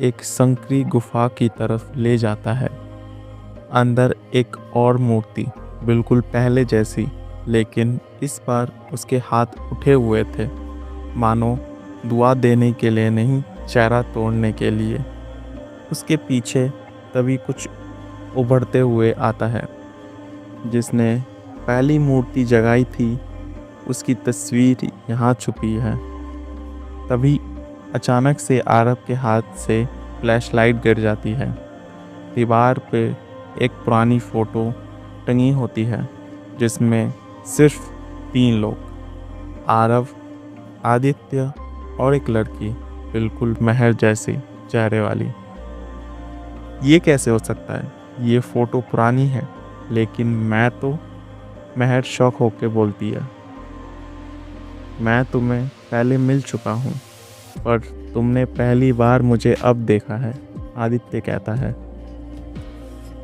एक संकरी गुफा की तरफ ले जाता है। अंदर एक और मूर्ति, बिल्कुल पहले जैसी, लेकिन इस बार उसके हाथ उठे हुए थे, मानो दुआ देने के लिए नहीं, चेहरा तोड़ने के लिए। उसके पीछे तभी कुछ उभरते हुए आता है। जिसने पहली मूर्ति जगाई थी, उसकी तस्वीर यहाँ छुपी है। तभी अचानक से आरव के हाथ से फ्लैशलाइट गिर जाती है। दीवार पे एक पुरानी फ़ोटो टंगी होती है, जिसमें सिर्फ 3 लोग, आरव, आदित्य और एक लड़की, बिल्कुल महर जैसी चेहरे वाली। ये कैसे हो सकता है? ये फ़ोटो पुरानी है, लेकिन महर शौक होके बोलती है, मैं तुम्हें पहले मिल चुका हूँ, पर तुमने पहली बार मुझे अब देखा है, आदित्य कहता है।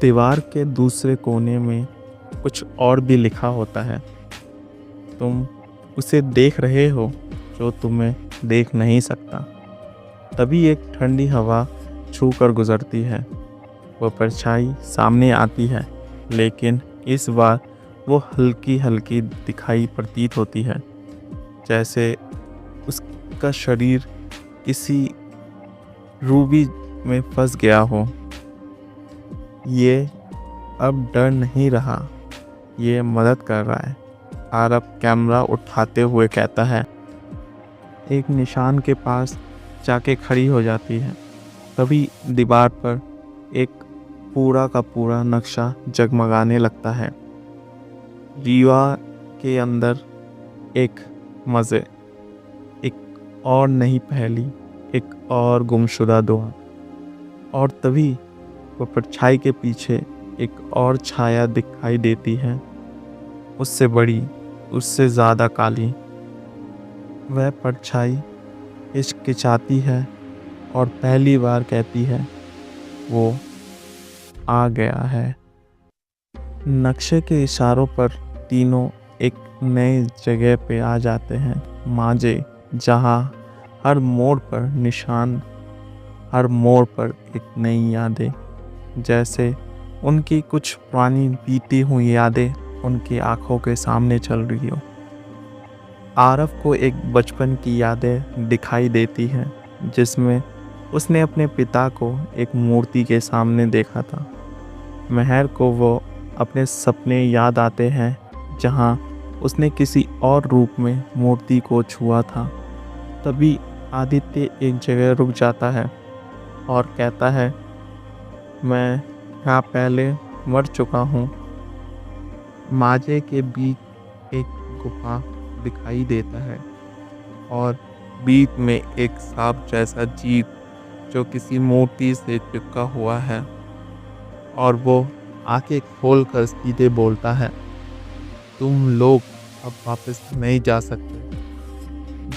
दीवार के दूसरे कोने में कुछ और भी लिखा होता है, तुम उसे देख रहे हो जो तुम्हें देख नहीं सकता। तभी एक ठंडी हवा छू कर गुजरती है। वह परछाई सामने आती है, लेकिन इस बार वो हल्की हल्की दिखाई प्रतीत होती है, जैसे उसका शरीर किसी रूबी में फंस गया हो। ये अब डर नहीं रहा, ये मदद कर रहा है, आरव कैमरा उठाते हुए कहता है। एक निशान के पास जाके खड़ी हो जाती है। तभी दीवार पर एक पूरा का पूरा नक्शा जगमगाने लगता है। दीवार के अंदर एक मज़े, एक और नई पहेली, एक और गुमशुदा दुआ। और तभी वह परछाई के पीछे एक और छाया दिखाई देती है, उससे बड़ी, उससे ज़्यादा काली। वह परछाई हिचकिचाती है और पहली बार कहती है, वो आ गया है। नक्शे के इशारों पर तीनों एक नए जगह पे आ जाते हैं, माजे, जहाँ हर मोड़ पर निशान, हर मोड़ पर एक नई यादें, जैसे उनकी कुछ पुरानी बीती हुई यादें उनकी आंखों के सामने चल रही हो। आरव को एक बचपन की यादें दिखाई देती हैं, जिसमें उसने अपने पिता को एक मूर्ति के सामने देखा था। महर को वो अपने सपने याद आते हैं, जहाँ उसने किसी और रूप में मूर्ति को छुआ था। तभी आदित्य एक जगह रुक जाता है और कहता है, मैं यहाँ पहले मर चुका हूँ। माजे के बीच एक गुफा दिखाई देता है और बीच में एक सांप जैसा जीव जो किसी मूर्ति से चिपका हुआ है, और वो आंखें खोलकर सीधे बोलता है, तुम लोग अब वापस नहीं जा सकते।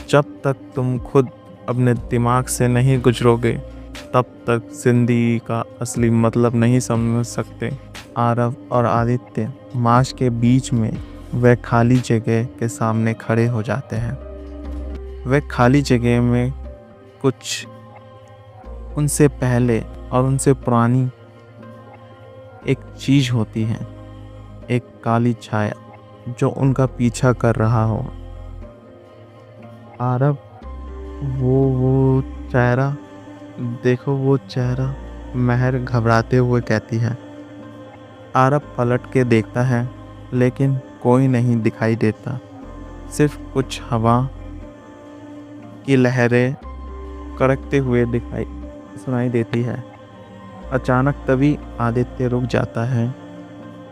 जब तक तुम खुद अपने दिमाग से नहीं गुजरोगे, तब तक जिंदगी का असली मतलब नहीं समझ सकते। आरव और आदित्य माश के बीच में वह खाली जगह के सामने खड़े हो जाते हैं। वह खाली जगह में कुछ उनसे पहले और उनसे पुरानी एक चीज़ होती है, एक काली छाया जो उनका पीछा कर रहा हो। आरव, वो चेहरा देखो, वो चेहरा, महर घबराते हुए कहती है। आरव पलट के देखता है, लेकिन कोई नहीं दिखाई देता, सिर्फ कुछ हवा की लहरें कड़कते हुए सुनाई देती है। अचानक तभी आदित्य रुक जाता है।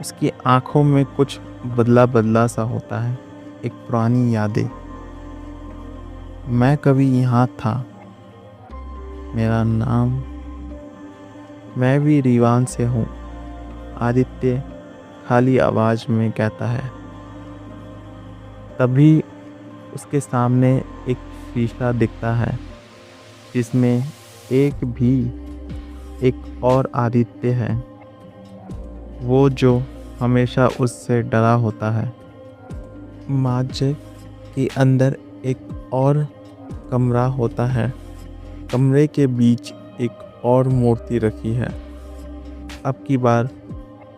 उसकी आंखों में कुछ बदला बदला सा होता है, एक पुरानी यादें। मैं कभी यहाँ था, मेरा नाम, मैं भी रीवान से हूँ, आदित्य खाली आवाज़ में कहता है। तभी उसके सामने एक शीशा दिखता है, जिसमें एक और आदित्य है, वो जो हमेशा उससे डरा होता है। माजे के अंदर एक और कमरा होता है। कमरे के बीच एक और मूर्ति रखी है। अब की बार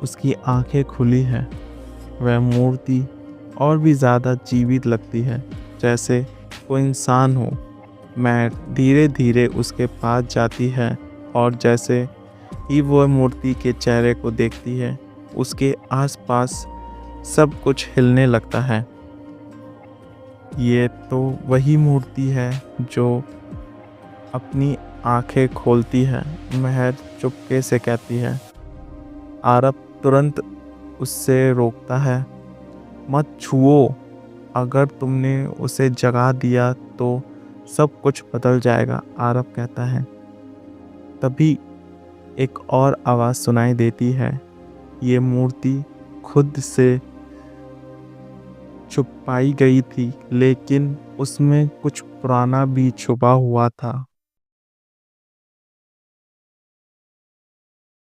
उसकी आंखें खुली हैं। वह मूर्ति और भी ज़्यादा जीवित लगती है, जैसे कोई इंसान हो। मैट धीरे धीरे उसके पास जाती है और जैसे ही वह मूर्ति के चेहरे को देखती है, उसके आसपास सब कुछ हिलने लगता है। ये तो वही मूर्ति है जो अपनी आंखें खोलती है, महर चुपके से कहती है। आरब तुरंत उससे रोकता है। मत छुओ, अगर तुमने उसे जगा दिया तो सब कुछ बदल जाएगा, आरब कहता है। तभी एक और आवाज़ सुनाई देती है। ये मूर्ति खुद से छुपाई गई थी, लेकिन उसमें कुछ पुराना भी छुपा हुआ था।